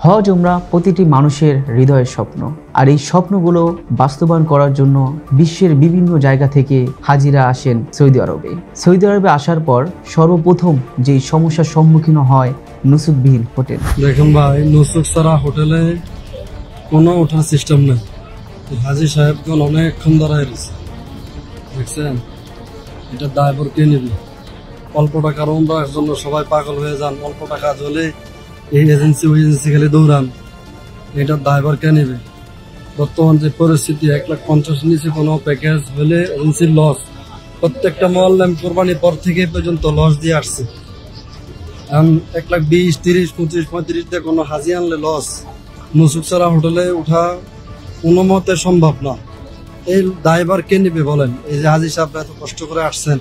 হজ উমরা প্রতিটি মানুষের হৃদয়ের স্বপ্ন, আর এই স্বপ্নগুলো বাস্তবায়ন করার জন্য বিশ্বের বিভিন্ন জায়গা থেকে হাজিরা আসেন সৌদি আরবে। সৌদি আরবে আসার পর সর্বপ্রথম যেই সমস্যার সম্মুখীন হয় নুসুকবিহীন হোটেল। দেখুন ভাই, নুসুক ছাড়া হোটেলে কোনো ওঠার সিস্টেম নেই। হাজি সাহেবগণ অনেকক্ষণ দাঁড়ায় রয়েছে, দেখছেন? এটা ড্রাইভার কে নেবে? অল্প টাকার উমরার জন্য সবাই পাগল হয়ে যান, অল্প টাকা হলে এই এজেন্সি ওই এজেন্সি খেলে দৌড়ান। এটা ড্রাইভার কে নেবে? বর্তমান যে পরিস্থিতি, 1,50,000 নিচে কোনো প্যাকেজ হলে এজেন্সির লস। প্রত্যেকটা মহল্লাম কোরবানির পর থেকে পর্যন্ত লস দিয়ে আসছে। 1,20,000, 30,000, 25,000, 35,000 দিয়ে কোনো হাজি আনলে লস। নুসুক ছাড়া হোটেলে ওঠা কোনো মতে সম্ভব না। এই ড্রাইভার কে নেবে বলেন? এই যে হাজি সাহেব এত কষ্ট করে আসছেন,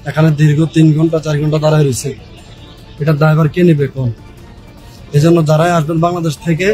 এখানে দীর্ঘ 3 ঘন্টা 4 ঘন্টা দাঁড়ায় রয়েছে, এটা ড্রাইভার কে নেবে কোন? এই জন্য যারাই আসবেন বাংলাদেশ থেকে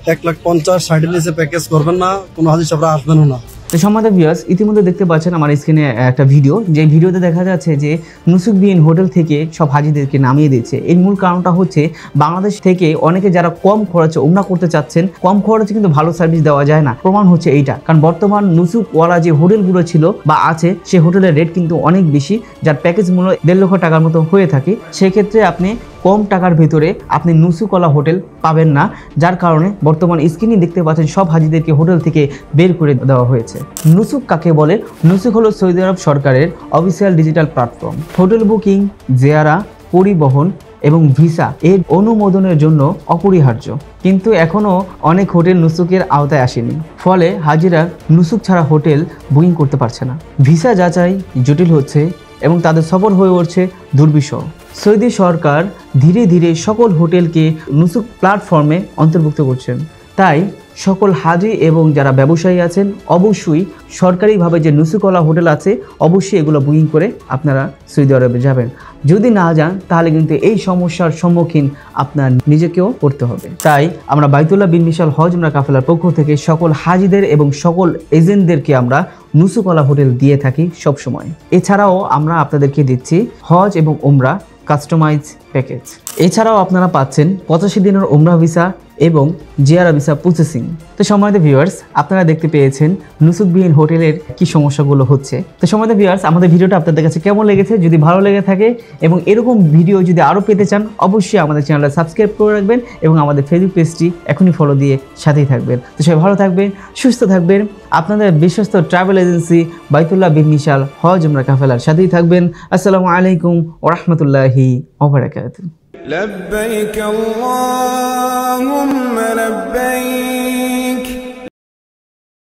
1,50,000 নিচে প্যাকেজ করবেন না, কোনো হাজি সাহেবরা আসবেনও না। তো সম্মানিত ভিউয়ার্স, ইতিমধ্যে দেখতে পাচ্ছেন আমার স্ক্রিনে একটা ভিডিও, যে ভিডিওতে দেখা যাচ্ছে যে নুসুকবিহীন হোটেল থেকে সব হাজিদেরকে নামিয়ে দিচ্ছে। এর মূল কারণটা হচ্ছে বাংলাদেশ থেকে অনেকে যারা কম খরচে উমরা করতে চাচ্ছেন, কম খরচে কিন্তু ভালো সার্ভিস দেওয়া যায় না। প্রমাণ হচ্ছে এইটা, কারণ বর্তমান নুসুকওয়ালা যে হোটেলগুলো ছিল বা আছে, সেই হোটেলের রেট কিন্তু অনেক বেশি, যার প্যাকেজ মূল্য 1.5 লক্ষ টাকার মতো হয়ে থাকে। সেক্ষেত্রে আপনি কম টাকার ভিতরে আপনি নুসুকওয়ালা হোটেল পাবেন না, যার কারণে বর্তমান স্ক্রিনে দেখতে পাচ্ছেন সব হাজিদেরকে হোটেল থেকে বের করে দেওয়া হয়েছে। নুসুক কাকে বলে? নুসুক হলো সৌদি আরব সরকারের official digital platform. Hotel booking, Jiara, পরিবহন এবং ভিসা এর অনুমোদনের জন্য অপরিহার্য, কিন্তু এখনও অনেক হোটেল নুসুকের আওতায় আসেনি। ফলে হাজিরা নুসুক ছাড়া হোটেল বুকিং করতে পারছে না। ভিসা যাচাই জটিল হচ্ছে এবং তাদের সফর হয়ে উঠছে দুর্বিষহ। সৌদি সরকার ধীরে ধীরে সকল হোটেলকে নুসুক প্ল্যাটফর্মে অন্তর্ভুক্ত করছেন। তাই সকল হাজি এবং যারা ব্যবসায়ী আছেন অবশ্যই সরকারিভাবে যে নুসুকওয়ালা হোটেল আছে অবশ্যই এগুলো বুকিং করে আপনারা সৌদি আরবে যাবেন। যদি না যান তাহলে কিন্তু এই সমস্যার সম্মুখীন আপনার নিজেকেও করতে হবে। তাই আমরা বাইতুল্লাহ বিন মিশাল হজ উমরা কাফেলার পক্ষ থেকে সকল হাজিদের এবং সকল এজেন্টদেরকে আমরা নুসুকওয়ালা হোটেল দিয়ে থাকি সব সময়। এছাড়াও আমরা আপনাদেরকে দিচ্ছি হজ এবং উমরা কাস্টমাইজ প্যাকেজ। এছাড়াও আপনারা পাচ্ছেন 85 দিনের উমরা ভিসা এবং জিয়ারা ভিসা প্রসেসিং। তো সম্মানিত ভিউয়ার্স, আপনারা দেখতে পেয়েছেন নুসুকবিহীন হোটেলের কি সমস্যাগুলো হচ্ছে। তো সম্মানিত ভিউয়ার্স, আমাদের ভিডিওটা আপনাদের কাছে কেমন লেগেছে? যদি ভালো লেগে থাকে এবং এরকম ভিডিও যদি আরও পেতে চান অবশ্যই আমাদের চ্যানেলটা সাবস্ক্রাইব করে রাখবেন এবং আমাদের ফেসবুক পেজটি এখনই ফলো দিয়ে সাথেই থাকবেন। তো সবাই ভালো থাকবেন, সুস্থ থাকবেন। আপনাদের বিশ্বস্ত ট্রাভেল এজেন্সি বাইতুল্লাহ বিন মিশাল হজ উমরা কাফেলার সাথেই থাকবেন। আসসালামু আলাইকুম ওয়া রাহমাতুল্লাহি ওয়া বারাকাতুহু। لبيك اللهم لبيك